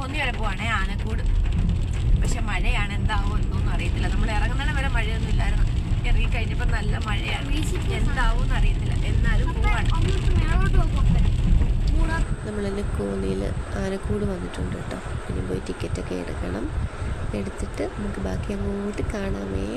കോന്നി വരെ പോവാണേ, ആനക്കൂട്. പക്ഷെ മഴയാണ്, എന്താവും എന്നൊന്നും അറിയത്തില്ല. നമ്മൾ ഇറങ്ങുന്നതിന് വരെ മഴയൊന്നും ഇല്ലായിരുന്നു. ഇറങ്ങി കഴിഞ്ഞപ്പോൾ നല്ല മഴയാണ്, എന്താവും അറിയത്തില്ല. എന്നാലും പോവാണ്. നമ്മളെന്നെ കോന്നിയിൽ ആനക്കൂട് വന്നിട്ടുണ്ട് കേട്ടോ. ഇനി പോയി ടിക്കറ്റൊക്കെ എടുക്കണം. എടുത്തിട്ട് നമുക്ക് ബാക്കി അങ്ങോട്ട് കാണാമേ.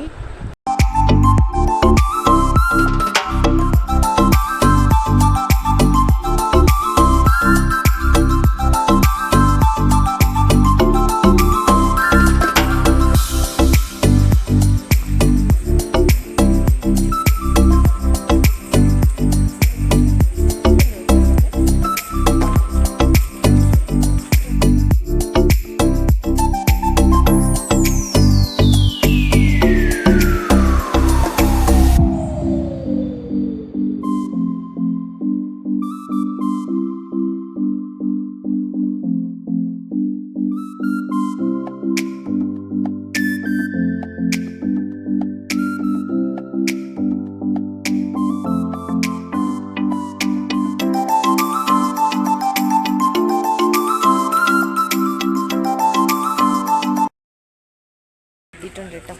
കേട്ടോ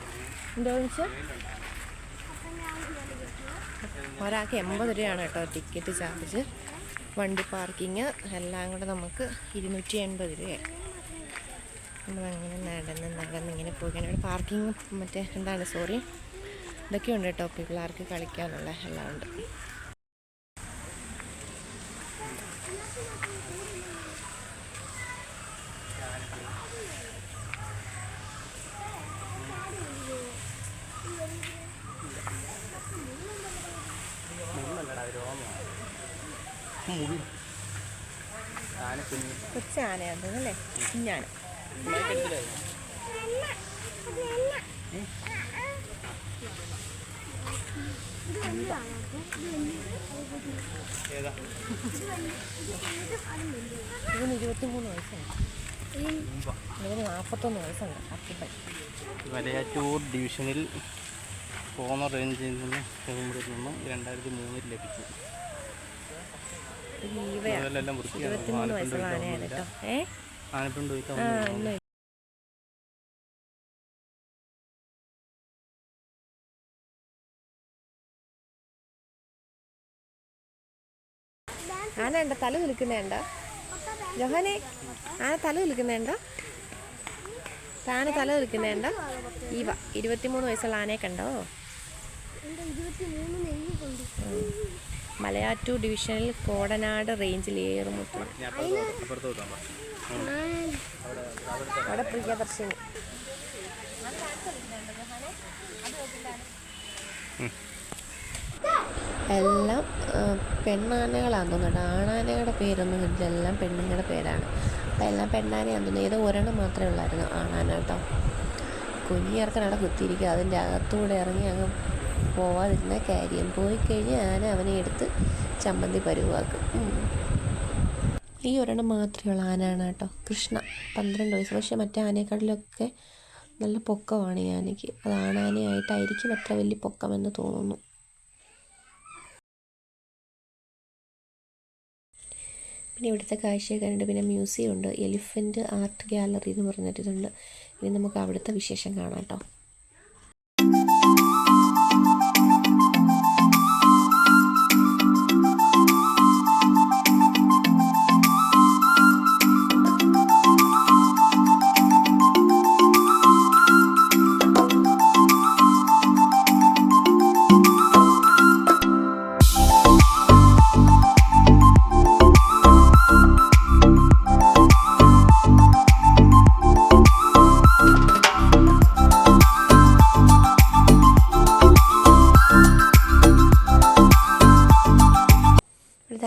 എന്താണെന്ന് വെച്ചാൽ ഒരാൾക്ക് 80 രൂപയാണ് കേട്ടോ ടിക്കറ്റ് ചാർജ്. വണ്ടി പാർക്കിങ് എല്ലാം കൂടെ നമുക്ക് 280 രൂപയായി. നമ്മളങ്ങനെ നടന്നിങ്ങനെ പോവുകയാണ്. ഇവിടെ പാർക്കിങ് മറ്റേ ഇതൊക്കെ ഉണ്ട് കേട്ടോ. പിള്ളേർക്ക് കളിക്കാനുള്ള എല്ലാം ഉണ്ട്. കൊച്ചാനയാണല്ലേ, കുഞ്ഞാണ്. ഇതിന് 23 വയസ്സുണ്ട്. ഇതിന് 41 വയസ്സുണ്ട്. മലയാറ്റൂർ ഡിവിഷനിൽ പോന്ന റേഞ്ചിൽ നിന്ന് 2003 ലഭിച്ചു. 23 വയസ്സുള്ള ആനയാണ് കേട്ടോ. ആന ഉണ്ടോ? തല നിൽക്കുന്നുണ്ടോ ജോഹാനെ? ആന തല നിൽക്കുന്നുണ്ടോ? ആന തല നിൽക്കുന്നുണ്ടോ? 23 വയസ്സുള്ള ആനയെ കണ്ടോ? മലയാറ്റൂർ ഡിവിഷനിൽ കോടനാട് റേഞ്ചിൽ ഏറുമുട്ട. അവിടെ പ്രിയദർശിനി. എല്ലാം പെണ്ണാനകളാണെന്ന് തോന്നുന്നുണ്ട്. ആണാനകളുടെ പേരൊന്നും ഇല്ല, എല്ലാം പെണ്ണുങ്ങളുടെ പേരാണ്. അപ്പം എല്ലാം പെണ്ണാനയാണെന്ന് തോന്നുന്നു. ഏതോ ഒരെണ്ണം മാത്രമേ ഉള്ളായിരുന്നു ആണാന കേട്ടോ. കുഞ്ഞിറക്കൻ അവിടെ കുത്തിയിരിക്കുക. അതിൻ്റെ അകത്തൂടെ ഇറങ്ങി അങ്ങ് പോവാതിരുന്ന കാര്യം. പോയി കഴിഞ്ഞ് ആന അവനെ എടുത്ത് ചമ്മന്തി പരുവാക്കും. ഈ ഒരെണ്ണം മാത്രമേ ഉള്ള ആനയാണ് കേട്ടോ. കൃഷ്ണ 12 വയസ്സ്. പക്ഷേ മറ്റേ ആനയെക്കാട്ടിലൊക്കെ നല്ല പൊക്കമാണ് ഈ ആനയ്ക്ക്. അത് ആണാനയായിട്ടായിരിക്കും അത്ര വലിയ പൊക്കമെന്ന് തോന്നുന്നു. പിന്നെ ഇവിടുത്തെ കാഴ്ചയൊക്കെ ഉണ്ട്. പിന്നെ മ്യൂസിയം ഉണ്ട്, എലിഫൻറ്റ് ആർട്ട് ഗാലറി എന്ന് പറഞ്ഞിട്ടുണ്ട്. ഇനി നമുക്ക് അവിടുത്തെ വിശേഷം കാണാം കേട്ടോ.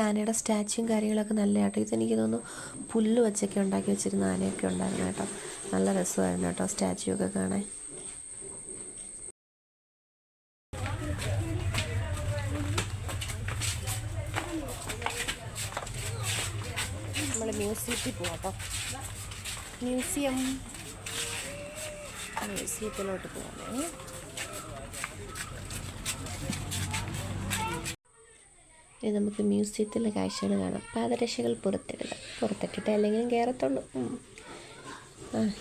ആനയുടെ സ്റ്റാച്ചുവും കാര്യങ്ങളൊക്കെ നല്ല കേട്ടോ. ഇതെനിക്ക് തോന്നുന്നു പുല്ല് വെച്ചൊക്കെ ഉണ്ടാക്കി വെച്ചിരുന്ന ആനയൊക്കെ ഉണ്ടായിരുന്നു കേട്ടോ. നല്ല രസമായിരുന്നു കേട്ടോ സ്റ്റാച്ചു ഒക്കെ കാണാൻ. നമ്മൾ മ്യൂസിയത്തിൽ പോവാം കേട്ടോ. മ്യൂസിയത്തിലോട്ട് പോകാമേ. ഇനി നമുക്ക് മ്യൂസിയത്തിലെ കാഴ്ചകൾ കാണാം. പാദരക്ഷകൾ പുറത്തിട്ടിട്ട് അല്ലെങ്കിലും കയറത്തുള്ളൂ.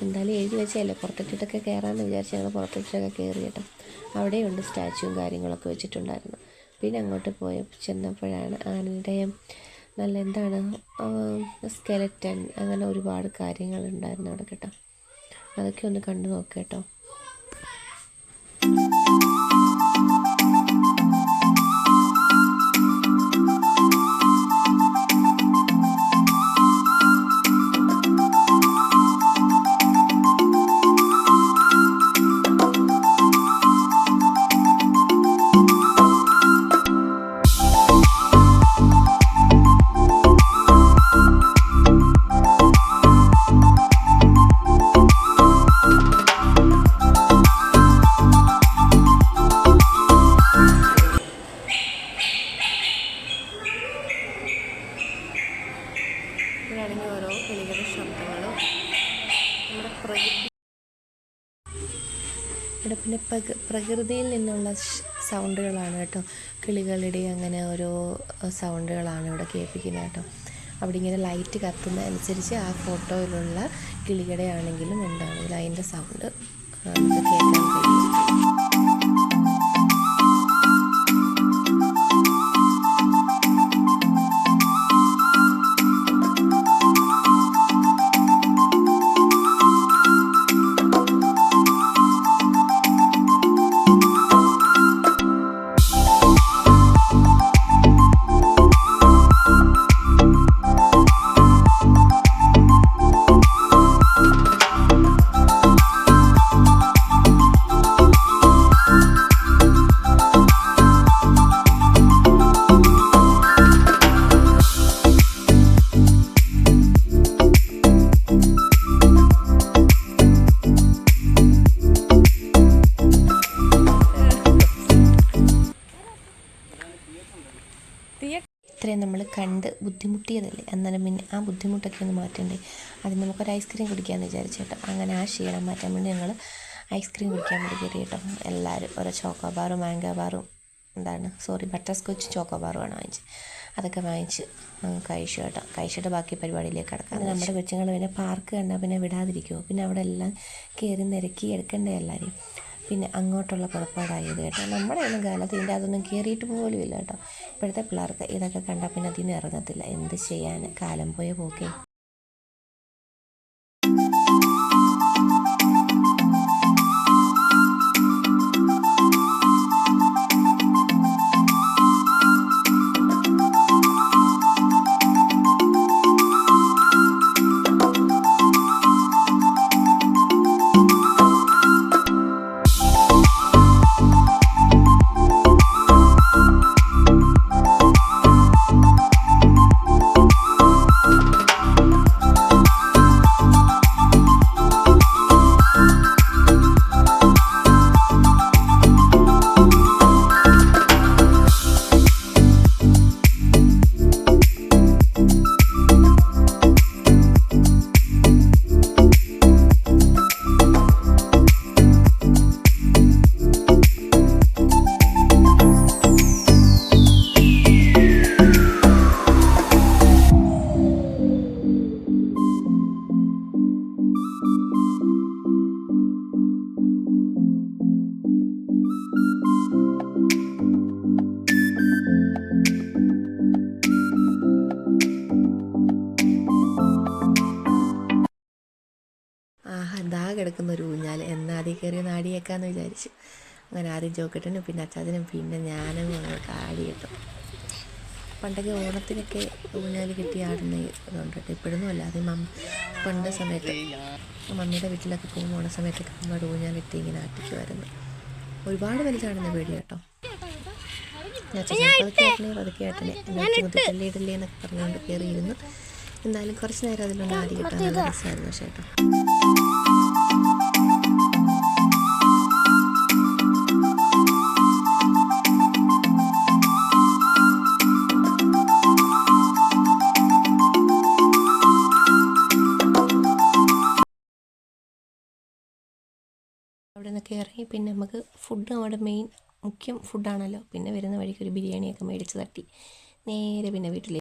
എന്തായാലും എഴുതി വെച്ചല്ലേ, പുറത്തിട്ടിട്ടൊക്കെ കയറാമെന്ന് വിചാരിച്ച് ഞങ്ങൾ പുറത്തിട്ടൊക്കെ കയറി കേട്ടോ. അവിടെയുണ്ട് സ്റ്റാച്ചുവും കാര്യങ്ങളൊക്കെ വെച്ചിട്ടുണ്ടായിരുന്നു. പിന്നെ അങ്ങോട്ട് ചെന്നപ്പോഴാണ് ആനയുടെ നല്ല എന്താണ് സ്കെലറ്റൻ അങ്ങനെ ഒരുപാട് കാര്യങ്ങളുണ്ടായിരുന്നു അവിടെ കേട്ടോ. അതൊക്കെ ഒന്ന് കണ്ടു നോക്കാം കേട്ടോ. ഇവിടെയാണെങ്കിൽ ഓരോ കിളികളുടെ ശബ്ദങ്ങളും നമ്മുടെ ഇവിടെ പിന്നെ പ്രകൃതിയിൽ നിന്നുള്ള സൗണ്ടുകളാണ് കേട്ടോ. കിളികളുടെ അങ്ങനെ ഓരോ സൗണ്ടുകളാണ് ഇവിടെ കേൾപ്പിക്കുന്നത് കേട്ടോ. അവിടെ ഇങ്ങനെ ലൈറ്റ് കത്തുന്ന അനുസരിച്ച് ആ ഫോട്ടോയിലുള്ള കിളികളുടെ ആണെങ്കിലും എന്താണെങ്കിലും അതിൻ്റെ സൗണ്ട് നമുക്ക് കേൾക്കാൻ കഴിയും. ഇത്രയും നമ്മൾ കണ്ട് ബുദ്ധിമുട്ടിയതല്ലേ, എന്നാലും പിന്നെ ആ ബുദ്ധിമുട്ടൊക്കെ ഒന്ന് മാറ്റണ്ടേ. അതിന് നമുക്കൊരു ഐസ്ക്രീം കുടിക്കാമെന്ന് വിചാരിച്ചു കേട്ടോ. അങ്ങനെ ആ ക്ഷീണം മാറ്റാൻ വേണ്ടി ഞങ്ങൾ ഐസ്ക്രീം കുടിക്കാൻ വേണ്ടി കയറി കേട്ടോ. എല്ലാവരും ഓരോ ചോക്കോ ബാറും മാംഗോ ബാറും ബട്ടർ സ്കോച്ച് ചോക്കോ ബാറുമാണ് വാങ്ങിച്ചത്. അതൊക്കെ വാങ്ങിച്ച് കഴിച്ചു കേട്ടോ. കഴിച്ചിട്ട് ബാക്കി പരിപാടിയിലേക്ക് കിടക്കാം. നമ്മുടെ കൊച്ചുങ്ങൾ പിന്നെ പാർക്ക് കണ്ടാൽ പിന്നെ വിടാതിരിക്കുമോ, പിന്നെ അവിടെ എല്ലാം കയറി നിരക്കി എടുക്കണ്ടേ എല്ലാവരെയും. പിന്നെ അങ്ങോട്ടുള്ള പുറപ്പാടായത് കേട്ടോ. നമ്മുടെ ഒന്നും കാലത്ത് ഇതിൻ്റെ അതൊന്നും കയറിയിട്ട് പോലും ഇല്ല കേട്ടോ. ഇപ്പോഴത്തെ പിള്ളേർക്ക് ഇതൊക്കെ കണ്ടാൽ പിന്നെ അതിന് ഇറങ്ങത്തില്ല. എന്ത് ചെയ്യാൻ, കാലം പോയ പോക്കേ. കിടക്കുന്ന ഒരു ഊഞ്ഞാൽ എന്നാൽ അതിൽ കയറി നാടിയേക്കാന്ന് വിചാരിച്ചു. അങ്ങനെ ആദ്യം ജോക്കട്ടിനും പിന്നെ അച്ചാച്ചനും പിന്നെ ഞാനും അങ്ങോട്ട് ആടി കേട്ടോ. പണ്ടൊക്കെ ഓണത്തിനൊക്കെ ഊഞ്ഞാൽ കെട്ടി ആടുന്ന ഇതുണ്ട് കേട്ടോ. ഇപ്പോഴൊന്നും അല്ല, അത് പണ്ട് സമയത്ത് മമ്മിയുടെ വീട്ടിലൊക്കെ പോകുമ്പോൾ ഓണ സമയത്തൊക്കെ നമ്മുടെ ഊഞ്ഞാൽ കെട്ടി ഇങ്ങനെ ആട്ടിക്കുമായിരുന്നു. ഒരുപാട് വലുതാണെന്ന് പേടി കേട്ടോ. പതുക്കെ ആട്ടനെ ഇടല്ലേ എന്നൊക്കെ പറഞ്ഞുകൊണ്ട് കയറിയിരുന്നു. എന്തായാലും കുറച്ച് നേരം അതിലൊന്ന് ആടി കിട്ടാൻ നല്ല രസമായിരുന്നു പക്ഷേ കേട്ടോ. അവിടെ നിന്നൊക്കെ ഇറങ്ങി പിന്നെ നമുക്ക് ഫുഡ് അവിടെ മുഖ്യം ഫുഡാണല്ലോ. പിന്നെ വരുന്ന വഴിക്ക് ഒരു ബിരിയാണിയൊക്കെ മേടിച്ച് തട്ടി നേരെ പിന്നെ വീട്ടിലേക്ക്